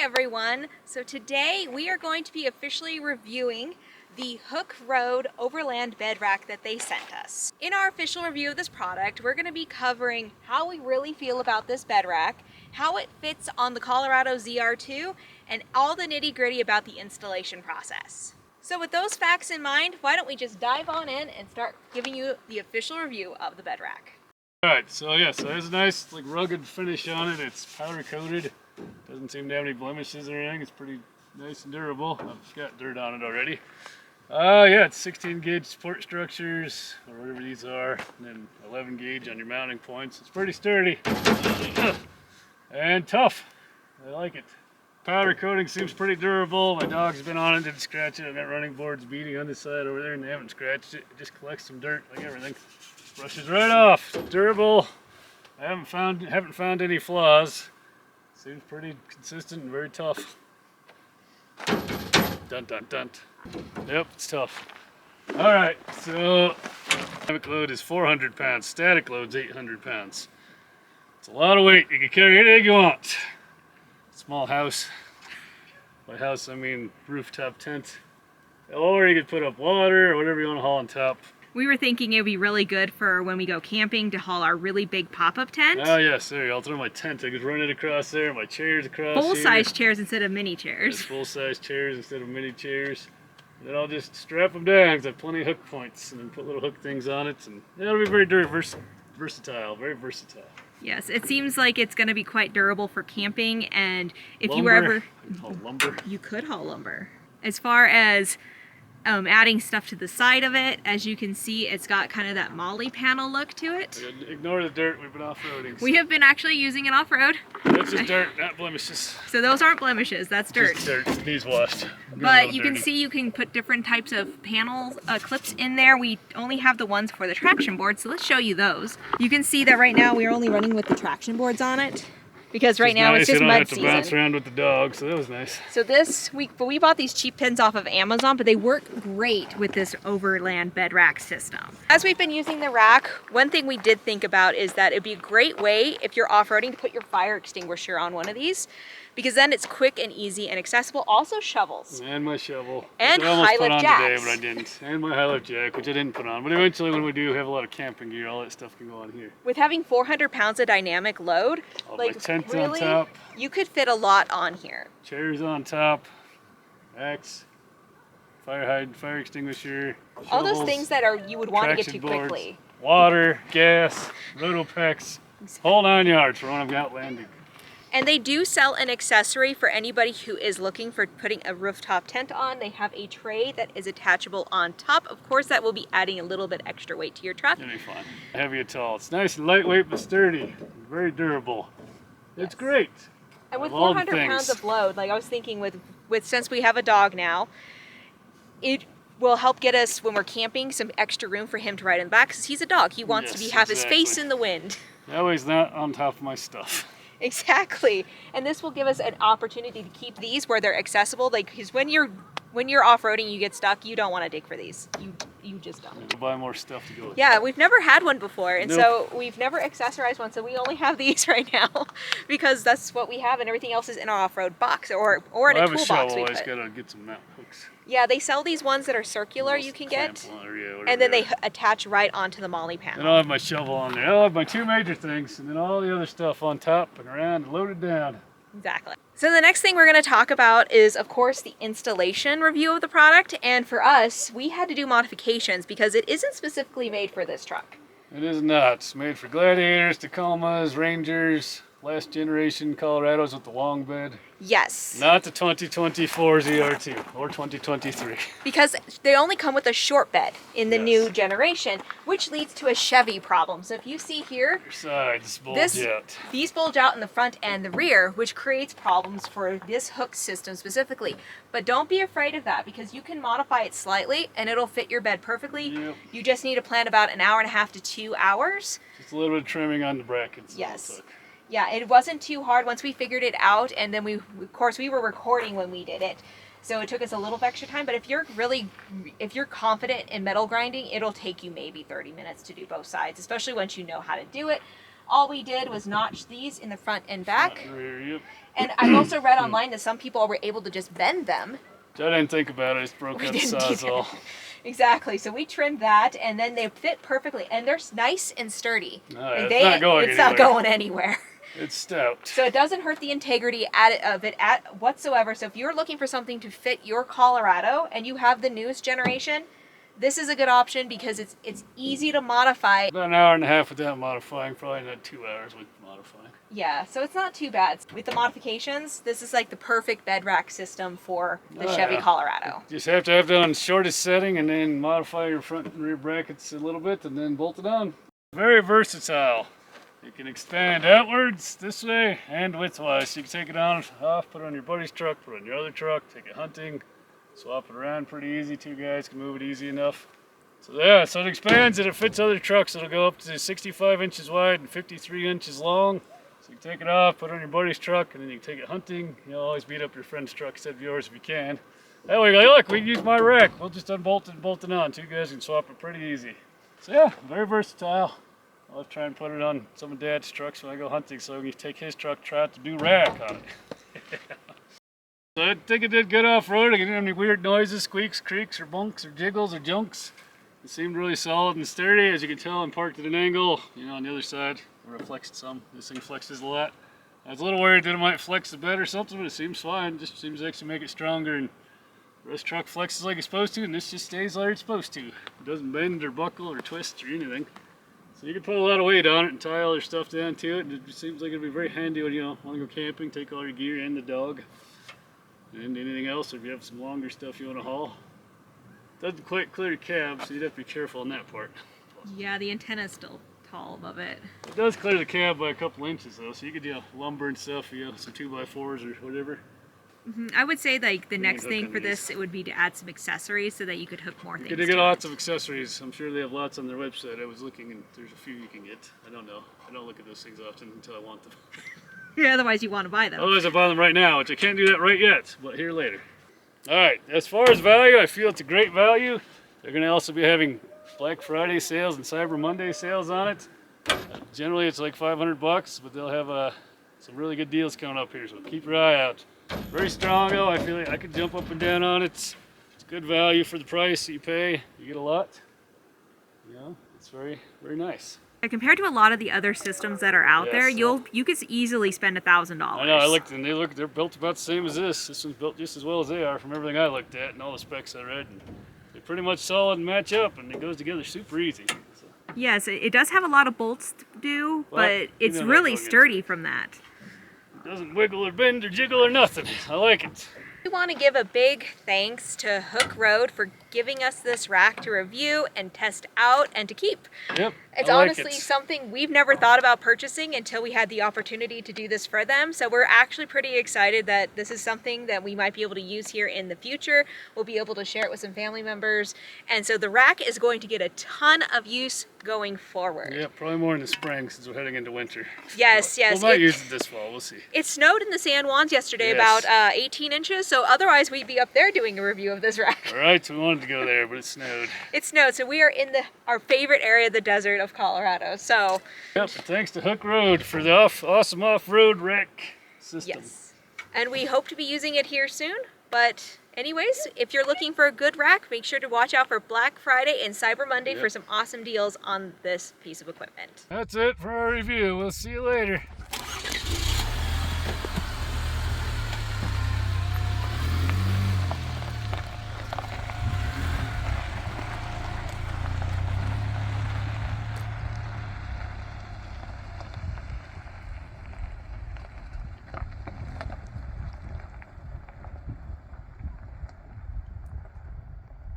everyone! So today we are going to be officially reviewing the Hooke Road Overland bed rack that they sent us. In our official review of this product, we're going to be covering how we really feel about this bed rack, how it fits on the Colorado ZR2, and all the nitty-gritty about the installation process. So with those facts in mind, why don't we just dive on in and start giving you the official review of the bed rack. Alright, so it has a nice rugged finish on it. It's powder coated. Doesn't seem to have any blemishes or anything. It's pretty nice and durable. I've got dirt on it already. Yeah, it's 16 gauge support structures, or whatever these are, and then 11 gauge on your mounting points. It's pretty sturdy and tough. I like it. Powder coating seems pretty durable. My dog's been on it, didn't scratch it. I've got running boards beating on this side over there and they haven't scratched it. It just collects some dirt like everything. Brushes right off. It's durable. I haven't found any flaws. Seems pretty consistent and very tough. Dun dun dun. Yep, it's tough. Alright, so dynamic load is 400 pounds. Static load's 800 pounds. It's a lot of weight. You can carry anything you want. Small house. By house I mean rooftop tent. Or you could put up water or whatever you want to haul on top. We were thinking it would be really good for when we go camping to haul our really big pop-up tent. Oh yes, there you go. I'll throw my tent. I could run it across there, my chairs across Full-size chairs instead of mini chairs. Full-size chairs instead of mini chairs. And then I'll just strap them down because I have plenty of hook points and then put little hook things on it. And it'll be very versatile, very versatile. Yes, it seems like it's going to be quite durable for camping, and if lumber, you were ever... you can haul lumber. You could haul lumber. As far as adding stuff to the side of it, as you can see, it's got kind of that molly panel look to it. Ignore the dirt, we've been off-roading. So. We have been actually using it off-road. That's just dirt, not blemishes. So those aren't blemishes, that's dirt. Just dirt, knees washed. But you can see you can put different types of panels, clips in there. We only have the ones for the traction board, so let's show you those. You can see that right now we're only running with the traction boards on it. Because right now it's just mud season. You don't have to bounce around with the dog, so that was nice. So we bought these cheap pins off of Amazon, but they work great with this Overland bed rack system. As we've been using the rack, one thing we did think about is that it'd be a great way if you're off-roading to put your fire extinguisher on one of these, because then it's quick and easy and accessible. Also shovels. And my shovel. And high-lift jacks. Today, but I didn't. And my high-lift jack, which I didn't put on. But eventually when we do have a lot of camping gear, all that stuff can go on here. With having 400 pounds of dynamic load, my tent on top. You could fit a lot on here. Chairs on top, axe, fire hydrant, fire extinguisher, shovels, all those things that you would want to get to quickly. Water, gas, roto packs, whole 9 yards for when I'm out landing. And they do sell an accessory for anybody who is looking for putting a rooftop tent on. They have a tray that is attachable on top. Of course, that will be adding a little bit extra weight to your truck. It'll be fun. Heavy and tall. It's nice and lightweight but sturdy. Very durable. Yes. It's great. And with 400 pounds of load, like I was thinking with since we have a dog now, it will help get us, when we're camping, some extra room for him to ride in the back, because he's a dog. He wants to have his face in the wind. That way he's not on top of my stuff. Exactly, and this will give us an opportunity to keep these where they're accessible. Like, because when you're off-roading, you get stuck. You don't want to dig for these. You just don't. We'll buy more stuff to go with. Yeah, we've never had one before, and so we've never accessorized one. So we only have these right now because that's what we have, and everything else is in our off-road box or in a toolbox. I have a shovel. I just gotta get some mount hooks. Yeah, they sell these ones that are circular. You can get, and then they attach right onto the molly panel. And I'll have my shovel on there. I'll have my two major things, and then all the other stuff on top and around, loaded down. Exactly. So the next thing we're going to talk about is, of course, the installation review of the product. And for us, we had to do modifications because it isn't specifically made for this truck. It is not. It's made for Gladiators, Tacomas, Rangers, last generation Colorados with the long bed. Yes. Not the 2024 ZR2 or 2023. Because they only come with a short bed in the new generation, which leads to a Chevy problem. So if you see here, sides bulge out. These bulge out in the front and the rear, which creates problems for this Hooke system specifically. But don't be afraid of that, because you can modify it slightly and it'll fit your bed perfectly. Yep. You just need to plan about an hour and a half to 2 hours. Just a little bit of trimming on the brackets. Yes. Yeah, it wasn't too hard once we figured it out, and then of course we were recording when we did it, so it took us a little extra time. But if you're confident in metal grinding, it'll take you maybe 30 minutes to do both sides, especially once you know how to do it. All we did was notch these in the front and back. Rear, yep. And I've also read online that some people were able to just bend them. I didn't think about it. I just broke out the Sawzall. Exactly. So we trimmed that, and then they fit perfectly, and they're nice and sturdy. Oh, yeah, it's not going anywhere. It's stout. So it doesn't hurt the integrity of it whatsoever. So if you're looking for something to fit your Colorado and you have the newest generation, this is a good option because it's easy to modify. About an hour and a half without modifying, probably not 2 hours with modifying. Yeah, so it's not too bad. With the modifications, this is like the perfect bed rack system for the Chevy Colorado. You just have to have it on shortest setting and then modify your front and rear brackets a little bit and then bolt it on. Very versatile. You can expand outwards this way and widthwise. So you can take it on, off, put it on your buddy's truck, put it on your other truck, take it hunting, swap it around pretty easy. 2 guys can move it easy enough. So yeah, so it expands and it fits other trucks. It'll go up to 65 inches wide and 53 inches long. So you can take it off, put it on your buddy's truck, and then you can take it hunting. You'll always beat up your friend's truck instead of yours if you can. That way you go, look, we can use my rack. We'll just unbolt it and bolt it on. 2 guys can swap it pretty easy. So yeah, very versatile. I'll try and put it on some of Dad's trucks when I go hunting so I can take his truck, try to do rack on it. So I think it did good off-road. I didn't have any weird noises, squeaks, creaks, or bunks, or jiggles, or junks. It seemed really solid and sturdy. As you can tell, I'm parked at an angle, on the other side, where it flexed some. This thing flexes a lot. I was a little worried that it might flex a bit or something, but it seems fine. It just seems to actually make it stronger, and the rest truck flexes like it's supposed to, and this just stays like it's supposed to. It doesn't bend or buckle or twist or anything. So you can put a lot of weight on it and tie all your stuff down to it, and it seems like it'll be very handy when you want to go camping, take all your gear and the dog, and anything else, if you have some longer stuff you want to haul. Doesn't quite clear your cab, so you'd have to be careful on that part. Yeah, the antenna's still tall above it. It does clear the cab by a couple inches though, so you could lumber and stuff, some 2x4s or whatever. I would say like the next thing for this, it would be to add some accessories so that you could hook more things. You can get lots of accessories. I'm sure they have lots on their website. I was looking and there's a few you can get. I don't know. I don't look at those things often until I want them. Yeah, otherwise you want to buy them. Otherwise I buy them right now, which I can't do that right yet, but here later. Alright, as far as value, I feel it's a great value. They're going to also be having Black Friday sales and Cyber Monday sales on it. Generally it's like $500, but they'll have some really good deals coming up here, so keep your eye out. Very strong though. I feel like I could jump up and down on it. It's good value for the price that you pay. You get a lot. It's very, very nice. Compared to a lot of the other systems that are out there, you could easily spend $1,000. I know. I looked and they're built about the same as this. This one's built just as well as they are from everything I looked at and all the specs I read. And they're pretty much solid and match up, and it goes together super easy. So. Yes, it does have a lot of bolts to do, but it's really sturdy from that. It doesn't wiggle or bend or jiggle or nothing. I like it. We want to give a big thanks to Hooke Road for giving us this rack to review and test out and to keep. Yep, it's honestly something we've never thought about purchasing until we had the opportunity to do this for them. So we're actually pretty excited that this is something that we might be able to use here in the future. We'll be able to share it with some family members. And so the rack is going to get a ton of use going forward. Yeah, probably more in the spring since we're heading into winter. Yes, yes. We'll not use it this fall, we'll see. It snowed in the San Juans yesterday, about 18 inches, so otherwise we'd be up there doing a review of this rack. All right, so we wanted to go there, but it snowed. It snowed, so we are in our favorite area of the desert of Colorado, so. Yep, thanks to Hooke Road for the awesome off-road rack system. Yes, and we hope to be using it here soon, but anyways, if you're looking for a good rack, make sure to watch out for Black Friday and Cyber Monday for some awesome deals on this piece of equipment. That's it for our review. We'll see you later.